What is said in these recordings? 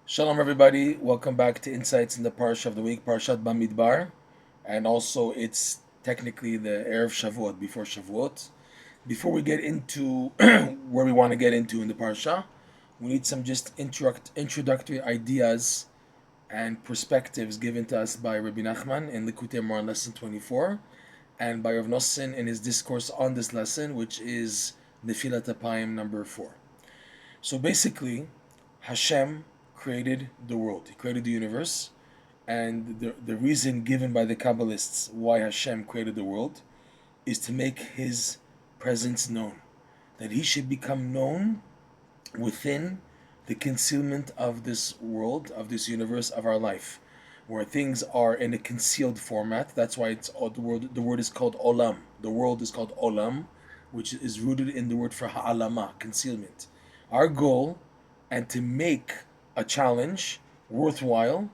Shalom, everybody. Welcome back to Insights in the Parsha of the Week, Parshat Bamidbar. And also, it's technically the Erev Shavuot, before Shavuot. Before we get into where we want to get into in the Parsha, we need some just introductory ideas and perspectives given to us by Rebbe Nachman in Likutey Moharan lesson 24, and by Reb Noson in his discourse on this lesson, which is Sefirat HaOmer number 4. So basically, Hashem created the world. He created the universe. And the reason given by the Kabbalists why Hashem created the world is to make his presence known. That he should become known within the concealment of this world, of this universe, of our life, where things are in a concealed format. That's why it's the word is called olam. The world is called olam, which is rooted in the word for ha'alama, concealment. Our goal, and to make a challenge worthwhile,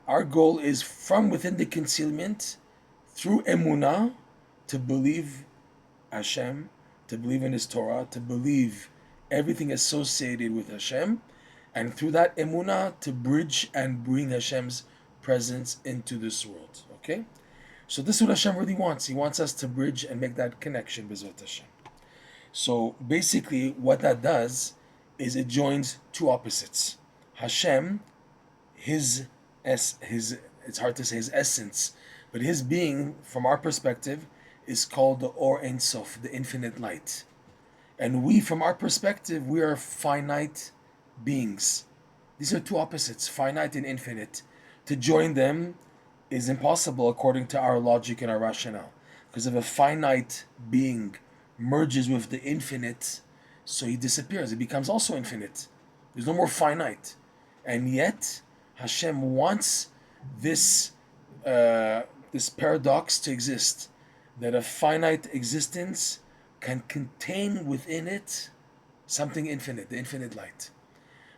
our goal is from within the concealment, through emunah, to believe Hashem, to believe in His Torah, to believe everything associated with Hashem, and through that emunah to bridge and bring Hashem's presence into this world. Okay? So this is what Hashem really wants. He wants us to bridge and make that connection with Hashem. So basically, what that does is it joins two opposites. Hashem, it's hard to say his essence, but his being, from our perspective, is called the Or Ein Sof, the infinite light. And we, from our perspective, we are finite beings. These are two opposites, finite and infinite. To join them is impossible according to our logic and our rationale. Because if a finite being merges with the infinite, so he disappears. It becomes also infinite. There's no more finite. And yet, Hashem wants this paradox to exist, that a finite existence can contain within it something infinite, the infinite light.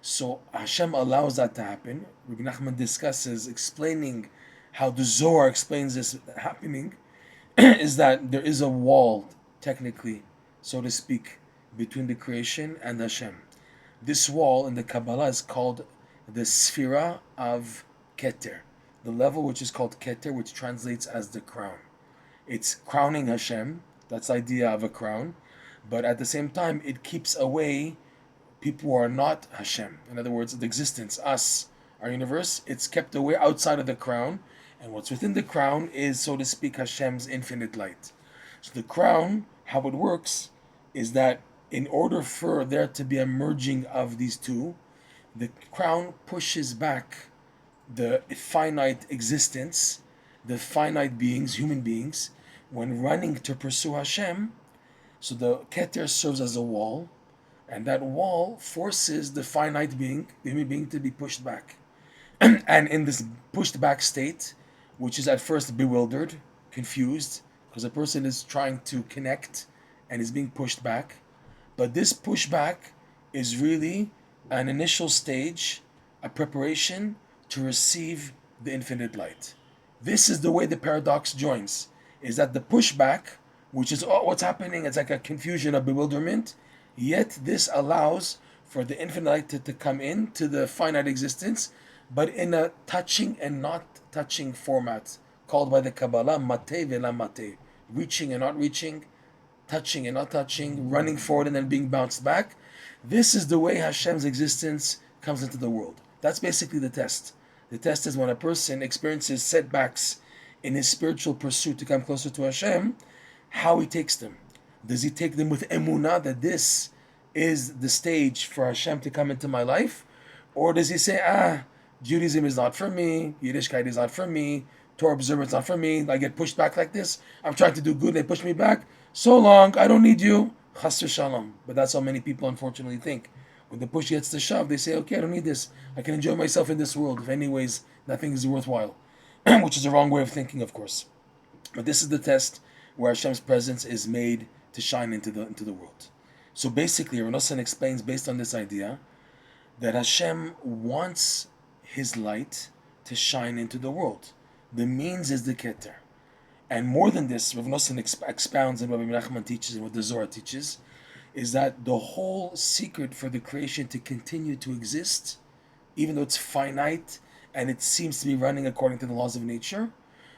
So Hashem allows that to happen. Rebbe Nachman discusses, explaining how the Zohar explains this happening, is that there is a wall, technically, so to speak, between the creation and Hashem. This wall in the Kabbalah is called the Sefirat of Keter, the level which is called Keter, which translates as the crown. It's crowning Hashem, that's the idea of a crown, but at the same time it keeps away people who are not Hashem. In other words, the existence, us, our universe, it's kept away outside of the crown, and what's within the crown is, so to speak, Hashem's infinite light. So the crown, how it works, is that in order for there to be a merging of these two, the crown pushes back the finite existence, the finite beings, human beings, when running to pursue Hashem. So the Keter serves as a wall, and that wall forces the finite being, the human being, to be pushed back. And in this pushed back state, which is at first bewildered, confused, because a person is trying to connect and is being pushed back. But this pushback is really an initial stage, a preparation to receive the infinite light. This is the way the paradox joins, is that the pushback, which is what's happening, it's like a confusion, a bewilderment, yet this allows for the infinite light to come into the finite existence, but in a touching and not touching format, called by the Kabbalah mate vela mate, reaching and not reaching, touching and not touching, running forward and then being bounced back. This is the way Hashem's existence comes into the world. That's basically the test. The test is when a person experiences setbacks in his spiritual pursuit to come closer to Hashem, how he takes them. Does he take them with emunah, that this is the stage for Hashem to come into my life? Or does he say, Judaism is not for me, Yiddishkeit is not for me, Torah observance is not for me, I get pushed back like this, I'm trying to do good, they push me back, so long, I don't need you, chas v'shalom. But that's how many people unfortunately think. When the push gets to shove, they say, okay, I don't need this, I can enjoy myself in this world, if anyways, nothing is worthwhile. Which is the wrong way of thinking, of course. But this is the test where Hashem's presence is made to shine into the world. So basically, Reb Noson explains, based on this idea, that Hashem wants His light to shine into the world. The means is the Keter. And more than this, Reb Noson expounds on what Rebbe Nachman teaches and what the Zohar teaches, is that the whole secret for the creation to continue to exist even though it's finite and it seems to be running according to the laws of nature,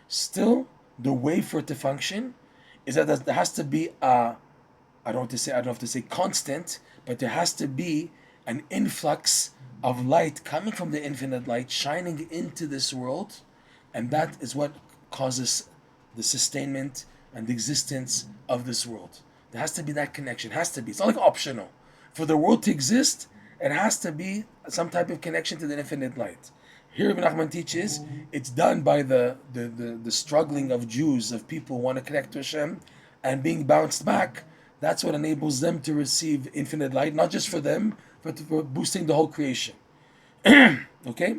still the way for it to function is that there has to be I don't have to say constant, but there has to be an influx of light coming from the infinite light shining into this world, and that is what causes the sustainment and the existence of this world. There has to be that connection. It has to be. It's not like optional. For the world to exist, it has to be some type of connection to the infinite light. Here Rebbe Nachman teaches it's done by the struggling of Jews, of people who want to connect to Hashem and being bounced back. That's what enables them to receive infinite light, not just for them, but for boosting the whole creation. Okay?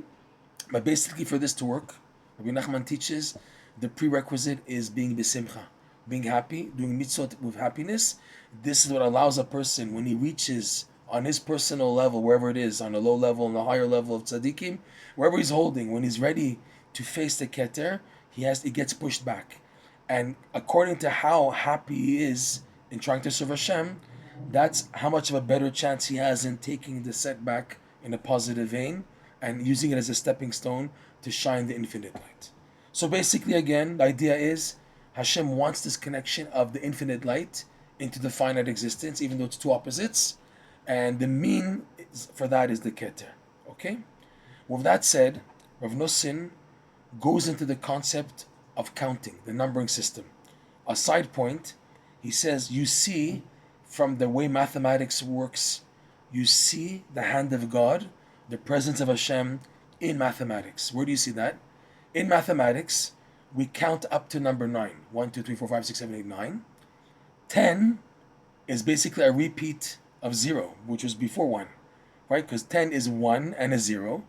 But basically for this to work, Rebbe Nachman teaches the prerequisite is being b'simcha, being happy, doing mitzvot with happiness. This is what allows a person, when he reaches on his personal level, wherever it is, on a low level, on a higher level of tzaddikim, wherever he's holding, when he's ready to face the Keter, he gets pushed back. And according to how happy he is in trying to serve Hashem, that's how much of a better chance he has in taking the setback in a positive vein and using it as a stepping stone to shine the infinite light. So basically, again, the idea is Hashem wants this connection of the infinite light into the finite existence, even though it's two opposites. And the mean for that is the Keter. Okay? With that said, Reb Noson goes into the concept of counting, the numbering system. A side point, he says, you see, from the way mathematics works, you see the hand of God, the presence of Hashem in mathematics. Where do you see that? In mathematics, we count up to number 9. 1, 2, 3, 4, 5, 6, 7, 8, 9. 10 is basically a repeat of 0, which was before 1, right? Because 10 is 1 and a 0.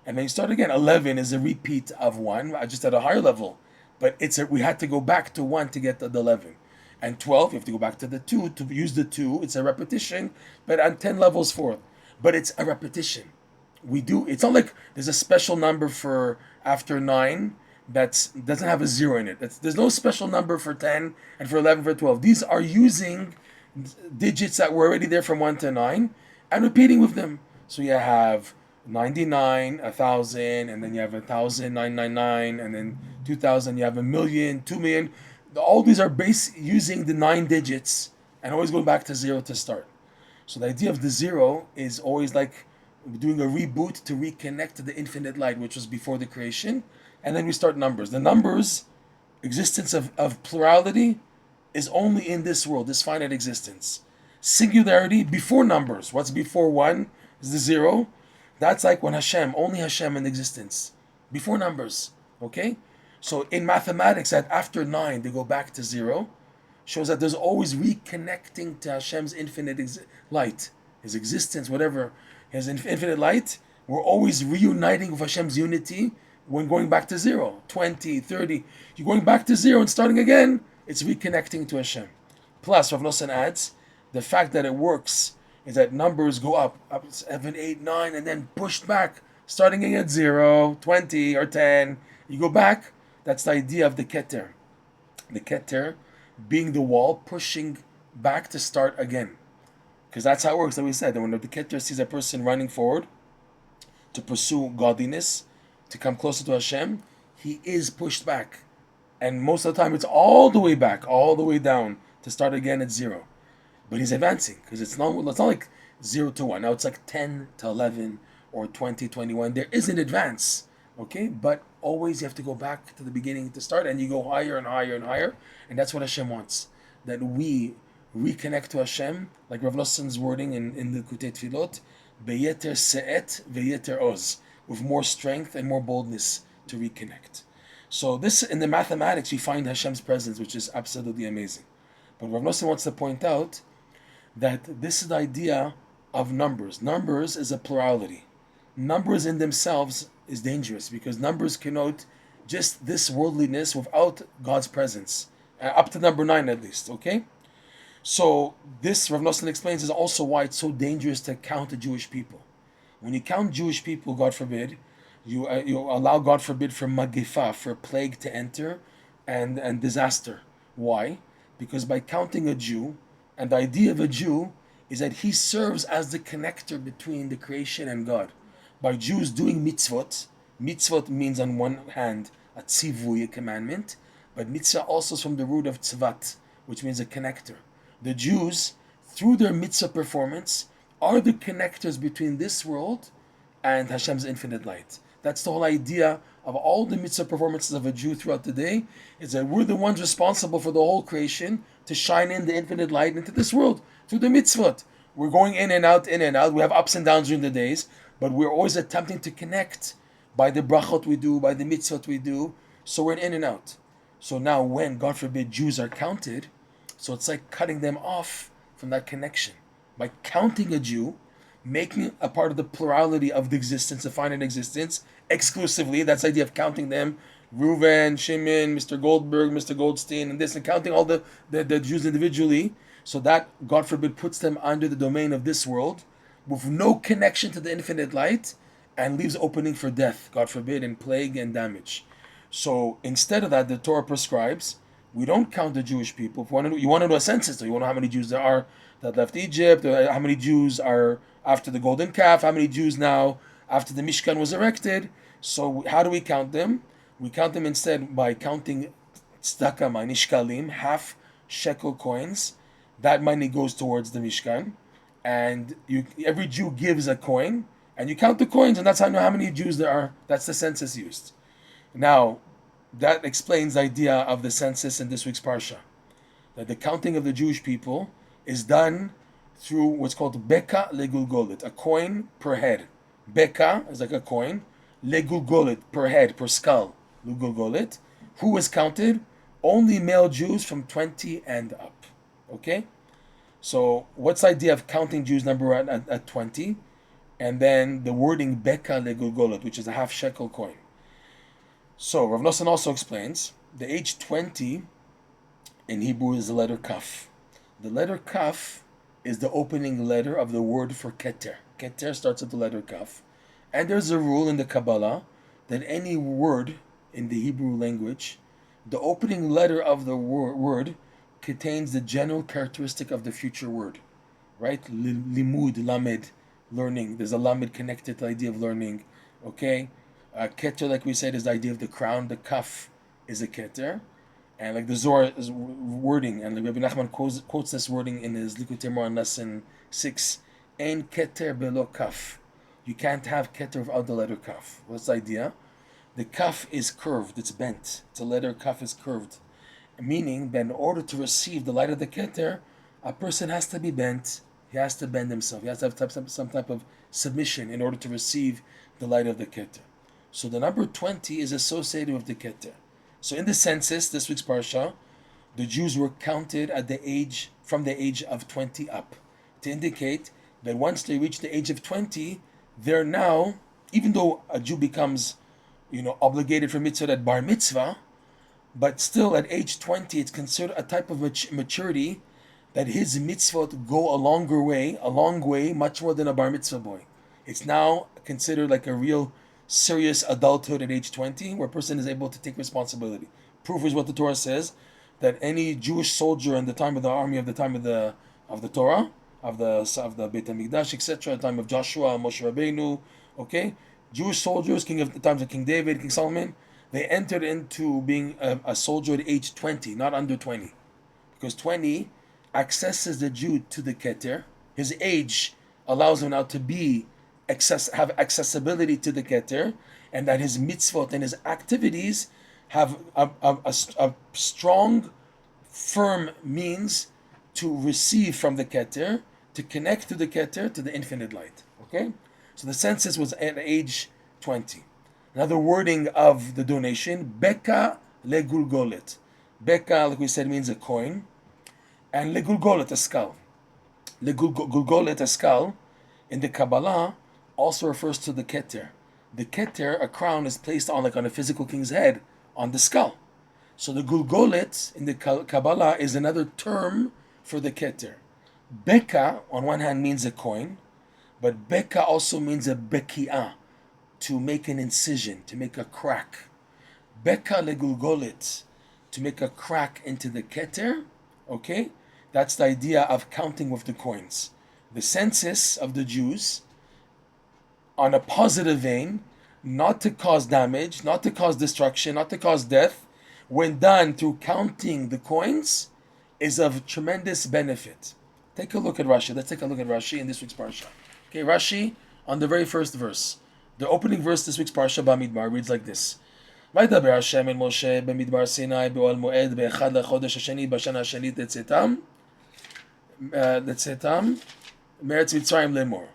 And then you start again. 11 is a repeat of 1, just at a higher level. But we had to go back to 1 to get the 11. And 12, you have to go back to the 2 to use the 2. It's a repetition, but on 10 levels forth. But it's a repetition. It's not like there's a special number for after 9 that doesn't have a 0 in it. There's no special number for 10 and for 11, for 12. These are using digits that were already there from 1 to 9 and repeating with them. So you have 99, 1,000, and then you have 1,999, and then 2,000, you have 1,000,000, 2,000,000. All these are using the 9 digits and always going back to 0 to start. So the idea of the 0 is always like doing a reboot to reconnect to the infinite light, which was before the creation, and then we start numbers. The numbers, existence of plurality, is only in this world, this finite existence. Singularity, before numbers. What's before 1 is the 0. That's like when only Hashem in existence, before numbers, okay? So in mathematics, that after 9, they go back to 0, shows that there's always reconnecting to Hashem's infinite light, His existence, whatever, His infinite light. We're always reuniting with Hashem's unity when going back to 0, 20, 30. You're going back to 0 and starting again, it's reconnecting to Hashem. Plus, Reb Noson adds, the fact that it works is that numbers go up 7, 8, 9, and then pushed back, starting again at 0, 20, or 10. You go back. That's the idea of the Keter. The Keter being the wall, pushing back to start again. Because that's how it works, like we said. That when the Keter sees a person running forward to pursue godliness, to come closer to Hashem, he is pushed back. And most of the time, it's all the way back, all the way down, to start again at 0. But he's advancing, because it's not like 0 to 1. Now it's like 10 to 11, or 20, 21. There is an advance, okay? But always you have to go back to the beginning to start, and you go higher and higher and higher. And that's what Hashem wants, that we reconnect to Hashem, like Reb Noson's wording in the Likutey Tfilot, beyeter se'et veyeter oz, with more strength and more boldness to reconnect. So this, in the mathematics, we find Hashem's presence, which is absolutely amazing. But Reb Noson wants to point out that this is the idea of numbers. Numbers is a plurality. Numbers in themselves is dangerous, because numbers connote just this worldliness without God's presence, up to number 9 at least, okay? So this, Reb Noson explains, is also why it's so dangerous to count the Jewish people. When you count Jewish people, God forbid, you allow, God forbid, for magifa, for plague to enter, and disaster. Why? Because by counting a Jew, and the idea of a Jew is that he serves as the connector between the creation and God. by Jews doing mitzvot. Mitzvot means on one hand a tzivui, a commandment, but mitzvah also is from the root of tzvat, which means a connector. The Jews, through their mitzvah performance, are the connectors between this world and Hashem's infinite light. That's the whole idea of all the mitzvah performances of a Jew throughout the day, is that we're the ones responsible for the whole creation to shine in the infinite light into this world through the mitzvot. We're going in and out, in and out. We have ups and downs during the days, but we're always attempting to connect by the brachot we do, by the mitzvot we do, so we're in and out. So now when, God forbid, Jews are counted, so it's like cutting them off from that connection. By counting a Jew, making a part of the plurality of the existence, the finite existence, exclusively, that's the idea of counting them, Reuven, Shimon, Mr. Goldberg, Mr. Goldstein, and this, and counting all the Jews individually, so that, God forbid, puts them under the domain of this world, with no connection to the infinite light, and leaves opening for death, God forbid, and plague and damage. So instead of that, the Torah prescribes, we don't count the Jewish people. If you want to do a census, so you want to know how many Jews there are that left Egypt, how many Jews are after the golden calf, how many Jews now after the Mishkan was erected. So how do we count them? We count them instead by counting tzedakah, nishkalim, half shekel coins. That money goes towards the Mishkan. And every Jew gives a coin, and you count the coins, and that's how you know how many Jews there are. That's the census used. Now, that explains the idea of the census in this week's Parsha. That the counting of the Jewish people is done through what's called beka legulgolet, a coin per head. Beka is like a coin. Legulgolet, per head, per skull. Legulgolet. Who was counted? Only male Jews from 20 and up. Okay? So, what's the idea of counting Jews number one at 20? And then the wording beka legulgolet, which is a half shekel coin. So, Reb Noson also explains, the age 20 in Hebrew is the letter kaf. The letter kaf is the opening letter of the word for keter. Keter starts with the letter kaf. And there's a rule in the Kabbalah that any word in the Hebrew language, the opening letter of the word contains the general characteristic of the future word. Right? Limud, lamed, learning. There's a lamed connected to the idea of learning. Okay? Keter, like we said, is the idea of the crown. The kaf is a keter. And like the Zohar is wording, and like Rebbe Nachman quotes this wording in his Likutey Moharan lesson 6. Ein keter belo kaf. You can't have keter without the letter kaf. What's the idea? The kaf is curved, it's bent. It's a letter kaf is curved. Meaning that in order to receive the light of the keter, a person has to be bent. He has to bend himself. He has to have some type of submission in order to receive the light of the keter. So the number 20 is associated with the keter. So in the census, this week's parsha, the Jews were counted from the age of 20 up, to indicate that once they reach the age of 20, they're now, even though a Jew becomes, obligated for mitzvah at bar mitzvah, but still at age 20, it's considered a type of maturity that his mitzvot go a long way, much more than a bar mitzvah boy. It's now considered like a real serious adulthood at age 20, where a person is able to take responsibility. Proof is what the Torah says, that any Jewish soldier in the time of the army, of the time of the Torah, of the Beit HaMikdash, etc., the time of Joshua, Moshe Rabbeinu, okay, Jewish soldiers, the times of King David, King Solomon, they entered into being a soldier at age 20, not under 20, because 20 accesses the Jew to the Keter. His age allows him now to have accessibility to the Keter, and that his mitzvot and his activities have a strong, firm means to receive from the Keter, to connect to the Keter, to the infinite light. Okay? So the census was at age 20. Another wording of the donation, beka legulgolet. Beka, like we said, means a coin, and legulgolet, a skull. Legulgolet, a skull, in the Kabbalah, also refers to the Keter. The Keter, a crown, is placed on a physical king's head, on the skull. So the Gulgolet in the Kabbalah is another term for the Keter. Beka, on one hand, means a coin, but Beka also means a beki'ah, to make an incision, to make a crack. Beka legulgolet, to make a crack into the Keter, okay? That's the idea of counting with the coins. The census of the Jews on a positive vein, not to cause damage, not to cause destruction, not to cause death, when done through counting the coins, is of tremendous benefit. Take a look at Rashi. Let's take a look at Rashi in this week's Parsha. Okay, Rashi on the very first verse. The opening verse this week's Parsha Bamidbar reads like this. וידבר השם אל משה במדבר סיני באוהל מועד באחד לחודש השני בשנה השנית לצאתם מארץ מצרים לאמור.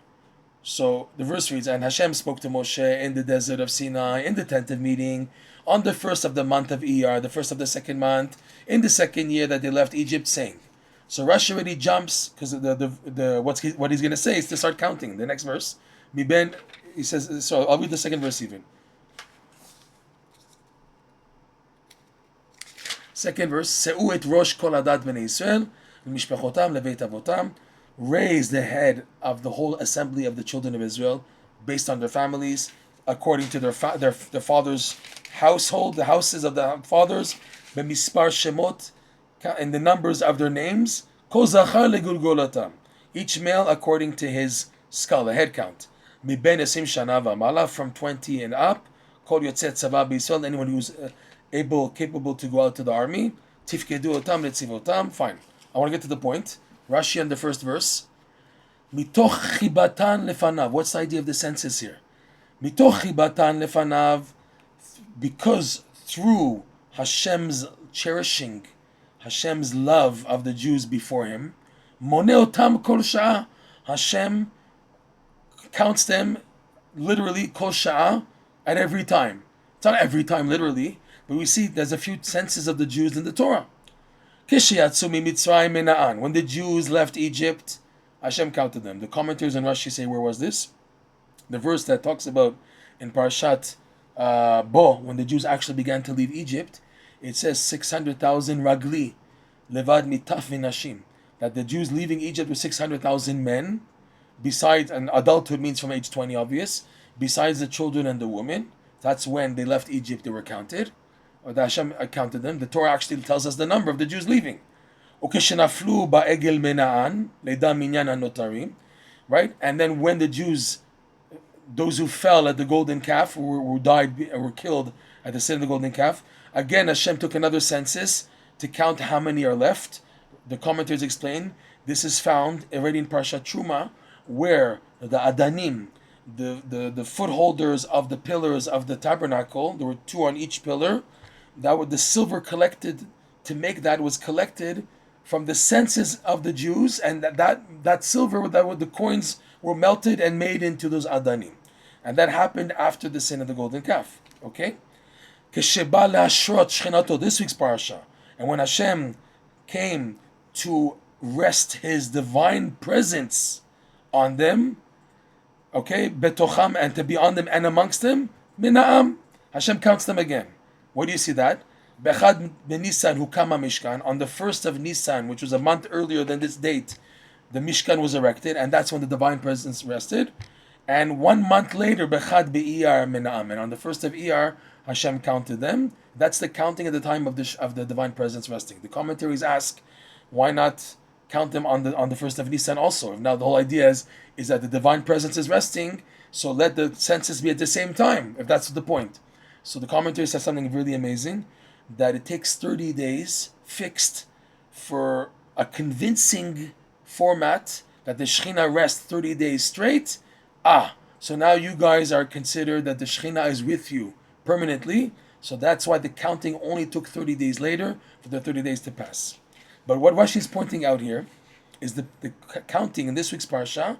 So the verse reads, and Hashem spoke to Moshe in the desert of Sinai, in the tent of meeting, on the first of the month of Iyar, the first of the second month, in the second year that they left Egypt, saying. So Rashi already jumps, because what he's going to say is to start counting. The next verse, Miben, he says, so I'll read the second verse even. Second verse, Se'u et rosh kol adat b'nei Yisrael, l'mishpachotam leveit avotam, raise the head of the whole assembly of the children of Israel, based on their families, according to their father's household, the houses of the fathers, b'mispar shemot, in the numbers of their names, kol zachar legulgolatam, each male according to his skull, the head count, miben esim shana v'amala, from 20 and up, kol yotzet tzava b'Yisrael, anyone who's capable to go out to the army, tifkedu otam letzivotam. Fine. I want to get to the point. Rashi on the first verse. Mitoch chibatan lefanav. What's the idea of the census here? Mitoch chibatan lefanav, because through Hashem's cherishing, Hashem's love of the Jews before Him, moneotam kol sha'ah, Hashem counts them literally kol sha'ah, at every time. It's not every time literally, but we see there's a few census of the Jews in the Torah. When the Jews left Egypt, Hashem counted them. The commentators in Rashi say, where was this? The verse that talks about in Parshat Bo, when the Jews actually began to leave Egypt, it says 600,000 ragli, levad mitaf v'nashim, that the Jews leaving Egypt were 600,000 men, besides, and adulthood means from age 20, obvious, besides the children and the women. That's when they left Egypt, they were counted. Or the Hashem counted them. The Torah actually tells us the number of the Jews leaving. Right? And then when the Jews, those who fell at the golden calf, who died, were killed at the sin of the golden calf, again Hashem took another census to count how many are left. The commentators explain this is found already in Parshat Truma, where the Adanim, the footholders of the pillars of the tabernacle, there were 2 on each pillar. That was the silver collected to make that was collected from the census of the Jews, and that silver, the coins were melted and made into those adanim, and that happened after the sin of the golden calf. Okay, this week's parasha, and when Hashem came to rest His divine presence on them, okay, betocham, and to be on them and amongst them, mina'am, Hashem counts them again. Where do you see that? Bechad b'Nisan hukama Mishkan. On the first of Nisan, which was a month earlier than this date, the Mishkan was erected, and that's when the divine presence rested. And 1 month later, Bechad b'Iyar mina'am. And on the first of Iyar, Hashem counted them. That's the counting at the time of the divine presence resting. The commentaries ask, why not count them on the first of Nisan also? Now the whole idea is that the divine presence is resting, so let the census be at the same time, if that's the point. So the commentary says something really amazing, that it takes 30 days fixed for a convincing format that the Shekhinah rests 30 days straight. So now you guys are considered that the Shekhinah is with you permanently. So that's why the counting only took 30 days later for the 30 days to pass. But what Rashi is pointing out here is the counting in this week's Parsha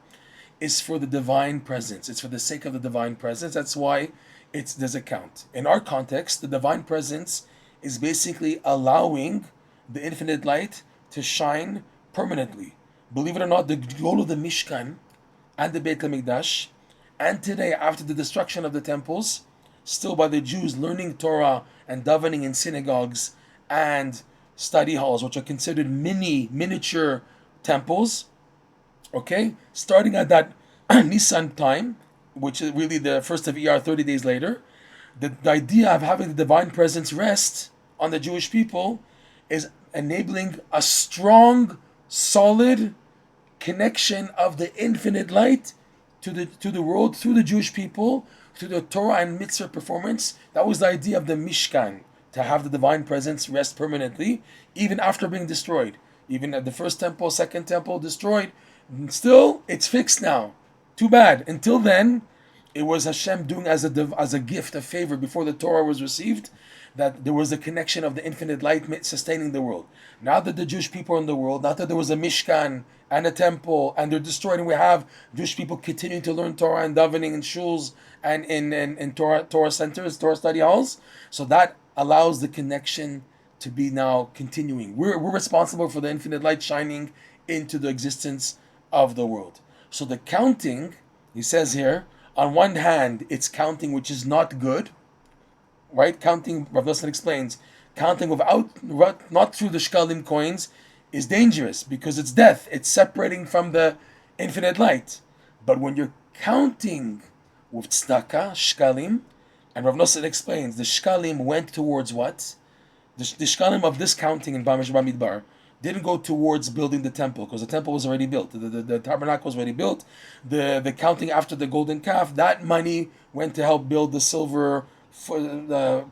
is for the divine presence. It's for the sake of the divine presence. That's why there's a count. In our context, the divine presence is basically allowing the infinite light to shine permanently. Believe it or not, the goal of the Mishkan and the Beit HaMikdash, and today after the destruction of the temples, still by the Jews learning Torah and davening in synagogues and study halls, which are considered miniature temples, okay, starting at that Nisan time, which is really the first of Iyar, 30 days later, the idea of having the divine presence rest on the Jewish people is enabling a strong, solid connection of the infinite light to the world through the Jewish people, through the Torah and mitzvah performance. That was the idea of the Mishkan, to have the divine presence rest permanently, even after being destroyed. Even at the first temple, second temple destroyed, still it's fixed now. Too bad. Until then, it was Hashem doing as a gift, a favor before the Torah was received, that there was a connection of the infinite light sustaining the world. Now that the Jewish people are in the world, now that there was a Mishkan and a temple, and they're destroyed, and we have Jewish people continuing to learn Torah and davening in shuls and in Torah centers, Torah study halls, so that allows the connection to be now continuing. We're responsible for the infinite light shining into the existence of the world. So the counting, he says here, on one hand, it's counting which is not good, right? Counting, Reb Noson explains, counting not through the shkalim coins is dangerous because it's death. It's separating from the infinite light. But when you're counting with tzedakah, shkalim, and Reb Noson explains, the shkalim went towards what? The shkalim of this counting in Parshat Bamidbar didn't go towards building the temple, because the temple was already built. The tabernacle was already built. The counting after the golden calf, that money went to help build the silver for the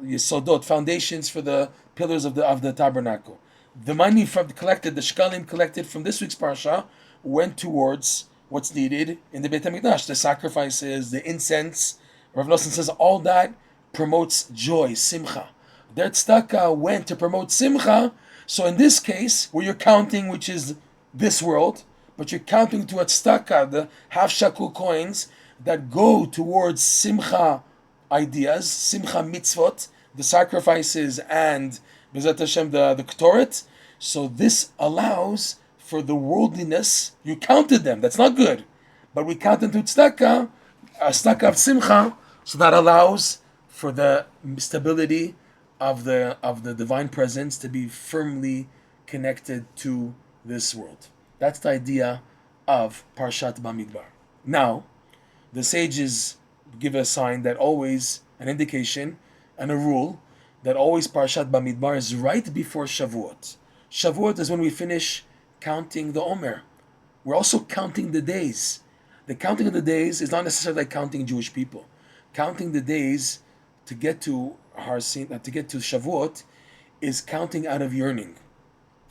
yesodot, foundations for the pillars of the tabernacle. The money the shkalim collected from this week's parsha, went towards what's needed in the Beit HaMikdash, the sacrifices, the incense. Reb Noson says all that promotes joy, simchah. Their tzedakah went to promote simcha. So in this case, where you're counting, which is this world, but you're counting to a tzedakah, the half shekel coins that go towards simcha ideas, simcha mitzvot, the sacrifices, and B'ezrat Hashem, the Keter. So this allows for the worldliness. You counted them. That's not good. But we count them to tzedakah, a tzedakah of simcha, so that allows for the stability of the divine presence to be firmly connected to this world. That's the idea of Parshat Bamidbar. Now, the sages give a sign that always, an indication and a rule, that always Parshat Bamidbar is right before Shavuot. Shavuot is when we finish counting the Omer. We're also counting the days. The counting of the days is not necessarily like counting Jewish people. Counting the days to get to Shavuot is counting out of yearning.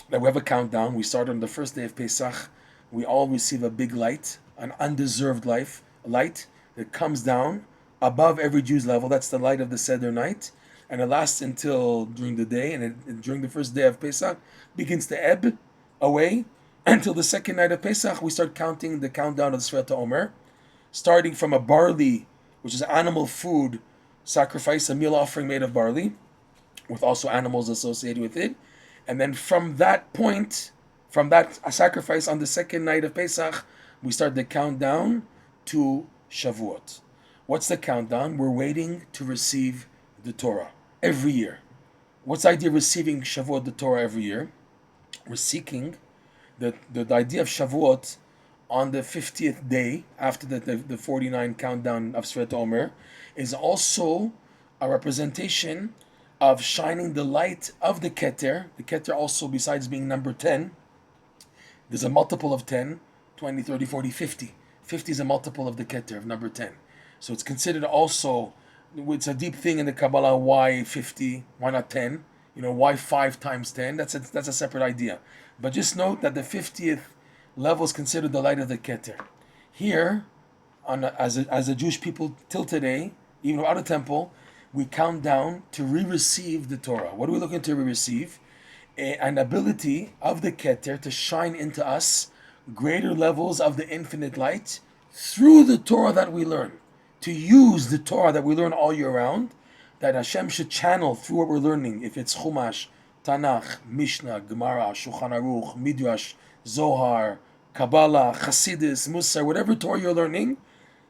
That we have a countdown. We start on the first day of Pesach. We all receive a big light, an undeserved light that comes down above every Jew's level. That's the light of the Seder night, and it lasts until during the day. And during the first day of Pesach, begins to ebb away until the second night of Pesach. We start counting the countdown of the Sefirat HaOmer, starting from a barley, which is animal food sacrifice, a meal offering made of barley, with also animals associated with it. And then from that point, from that sacrifice on the second night of Pesach, we start the countdown to Shavuot. What's the countdown? We're waiting to receive the Torah every year. What's the idea of receiving Shavuot, the Torah, every year? We're seeking the idea of Shavuot on the 50th day after the 49 countdown of Sefirat HaOmer is also a representation of shining the light of the Keter. The Keter also, besides being number 10, there's a multiple of 10, 20, 30, 40, 50. 50 is a multiple of the Keter, of number 10. So it's considered also, it's a deep thing in the Kabbalah, why 50, why not 10? Why 5 times 10? That's a separate idea. But just note that the 50th level is considered the light of the Keter. Here, as a Jewish people till today, even without a temple, we count down to re-receive the Torah. What are we looking to re-receive? An ability of the Keter to shine into us greater levels of the infinite light through the Torah that we learn. To use the Torah that we learn all year round, that Hashem should channel through what we're learning. If it's Chumash, Tanakh, Mishnah, Gemara, Shulchan Aruch, Midrash, Zohar, Kabbalah, Chassidus, Musar, whatever Torah you're learning,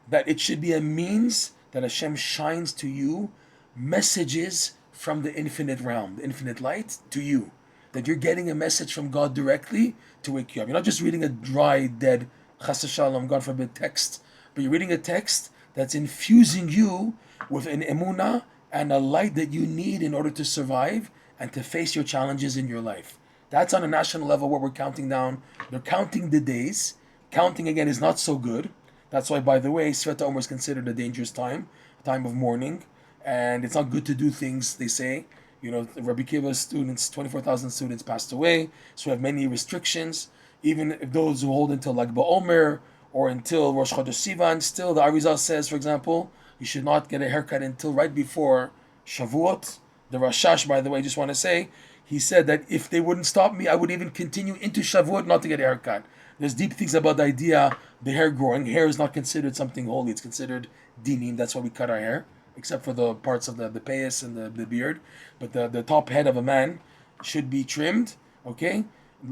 that it should be a means that Hashem shines to you messages from the infinite realm, the infinite light, to you. That you're getting a message from God directly to wake you up. You're not just reading a dry, dead, chas v'shalom, God forbid, text, but you're reading a text that's infusing you with an emunah and a light that you need in order to survive and to face your challenges in your life. That's on a national level where we're counting down. They're counting the days. Counting, again, is not so good. That's why, by the way, Sefirat HaOmer is considered a dangerous time, a time of mourning, and it's not good to do things, they say. Rabbi Akiva's students, 24,000 students passed away, so we have many restrictions. Even if those who hold until Likutey Moharan or until Rosh Chodesh Sivan, still the Arizal says, for example, you should not get a haircut until right before Shavuot. The Rashash, by the way, just want to say, he said that if they wouldn't stop me, I would even continue into Shavuot not to get a haircut. There's deep things about the idea, the hair growing. Hair is not considered something holy. It's considered dinim. That's why we cut our hair, except for the parts of the payas and the beard. But the top head of a man should be trimmed, okay?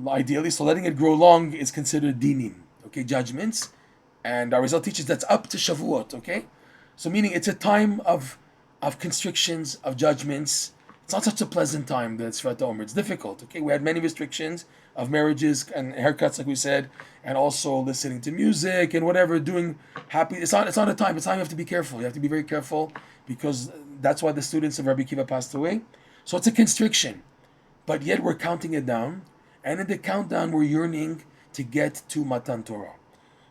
Ideally, so letting it grow long is considered dinim, okay? Judgments. And our result teaches that's up to Shavuot, okay? So meaning it's a time of constrictions, of judgments. It's not such a pleasant time, the Sefirat HaOmer. It's difficult, okay? We had many restrictions of marriages and haircuts, like we said, and also listening to music and whatever, doing happy. It's not a time. It's time you have to be careful. You have to be very careful because that's why the students of Rabbi Akiva passed away. So it's a constriction. But yet we're counting it down. And in the countdown, we're yearning to get to Matan Torah.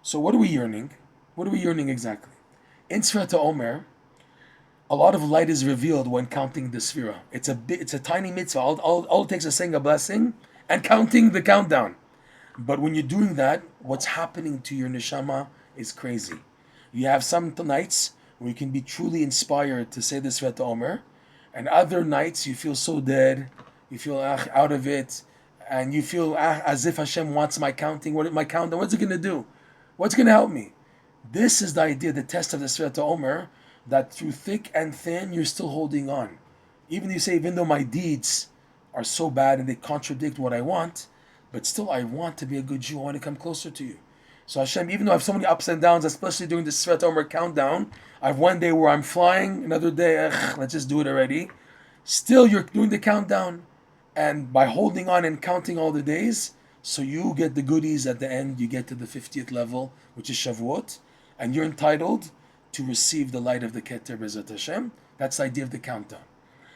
So what are we yearning? What are we yearning exactly? In Sefirat HaOmer, a lot of light is revealed when counting the Sefirah. It's a tiny mitzvah. All it takes is saying a blessing and counting the countdown. But when you're doing that, what's happening to your neshama is crazy. You have some nights where you can be truly inspired to say the Sefirat HaOmer, and other nights you feel so dead, you feel out of it, and you feel as if Hashem wants my countdown. What's it going to do? What's going to help me? This is the idea, the test of the Sefirat HaOmer, that through thick and thin, you're still holding on. Even though my deeds are so bad and they contradict what I want, but still I want to be a good Jew. I want to come closer to you. So Hashem, even though I have so many ups and downs, especially during the Sefirat HaOmer countdown, I have one day where I'm flying, another day, let's just do it already. Still, you're doing the countdown. And by holding on and counting all the days, so you get the goodies at the end, you get to the 50th level, which is Shavuot, and you're entitled to receive the light of the Keter B'ezrat Hashem. That's the idea of the countdown.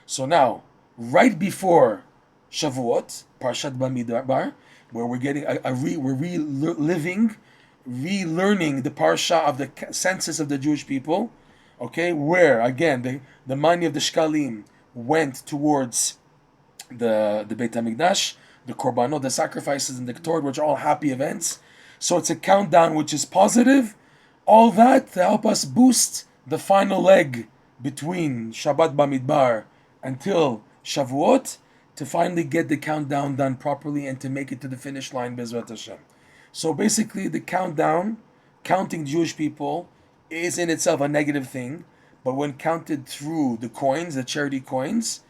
So now, right before Shavuot, Parshat Bamidbar, where we're getting we're relearning the parsha of the census of the Jewish people, okay, where again the money of the shkalim went towards the Beit HaMikdash, the korbanot, the sacrifices, and the Torah, which are all happy events. So it's a countdown which is positive. All that to help us boost the final leg between Shabbat Bamidbar until Shavuot, to finally get the countdown done properly and to make it to the finish line, B'ezrat Hashem. So basically, the countdown, counting Jewish people, is in itself a negative thing, but when counted through the coins, the charity coins,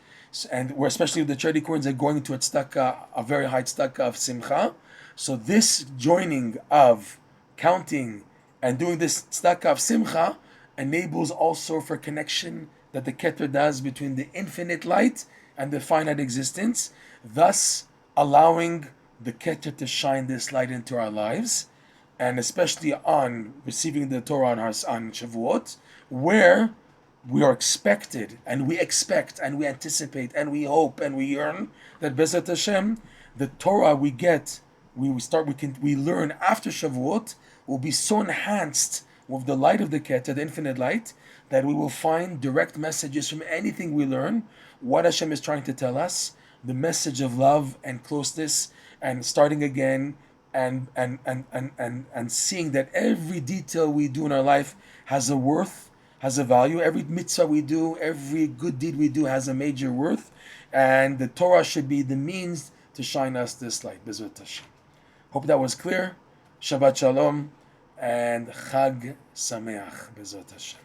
and where especially the charity coins are going to a tzedakah, a very high tzedakah of simchah. So this joining of counting and doing this tzedakah of simchah enables also for connection that the Keter does between the infinite light and the finite existence, thus allowing the Keter to shine this light into our lives, and especially on receiving the Torah on Shavuot, where we are expected, and we expect, and we anticipate, and we hope, and we yearn that B'ezrat Hashem, the Torah we learn after Shavuot will be so enhanced with the light of the Keter, the infinite light, that we will find direct messages from anything we learn, what Hashem is trying to tell us, the message of love and closeness, and starting again, and seeing that every detail we do in our life has a worth, has a value. Every mitzvah we do, every good deed we do has a major worth, and the Torah should be the means to shine us this light. B'ezrat Hashem. Hope that was clear. Shabbat Shalom and Chag Sameach. B'ezrat Hashem.